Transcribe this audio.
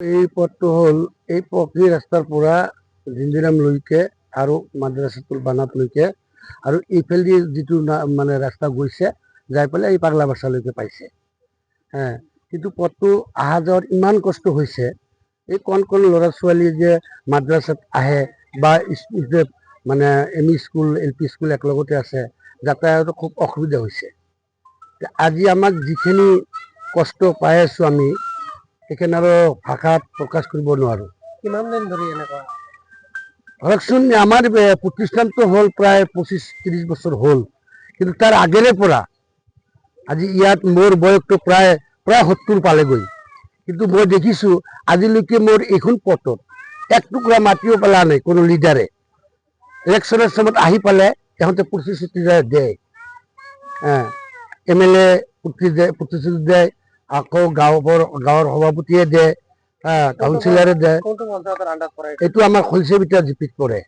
এই পথটো হ'ল এই পকী ৰাস্তাৰ পৰা জিঞ্জিৰামলৈকে আৰু মাদ্ৰাছাতুল বানাতলৈকে আৰু এইফালেদি যিটো মানে ৰাস্তা গৈছে যাই পেলাই এই পাগলা বাচালৈকে পাইছে। কিন্তু পথটো অহা যোৱাত ইমান কষ্ট হৈছে, এই কণ কণ ল'ৰা ছোৱালী যে মাদ্ৰাছাত আহে বা যে মানে M E school L P school একেলগতে আছে, যাতায়াতৰ খুব অসুবিধা হৈছে। আজি আমাক যিখিনি কষ্ট পাই আছোঁ আমি, সেইখিনি আৰু ভাষাত প্ৰকাশ কৰিব নোৱাৰোঁ। কিমান দিন ধৰি এনেকুৱা? ধৰকচোন আমাৰ প্ৰতিষ্ঠানটো হ'ল প্ৰায় 25-30 বছৰ হ'ল, কিন্তু তাৰ আগেৰে পৰা আজি ইয়াত মোৰ বয়সটো প্ৰায় 70 পালেগৈ। কিন্তু মই দেখিছোঁ আজিলৈকে মোৰ এইখন পথত এক টুকুৰা মাটিও পেলা নাই কোনো লিডাৰে। ইলেকশ্যনৰ সময়ত আহি পালে সিহঁতে প্ৰতিশ্ৰুতি দিয়ে, MLA প্ৰতিশ্ৰুতি দিয়ে, আকৌ গাঁৱৰ সভাপতিয়ে দিয়ে, কাউন্সিলাৰে দিয়ে। কোনটো পঞ্চায়তৰ আন্ডাৰত পৰে? এইটো আমাৰ খলচে বিটা জিপিত পৰে।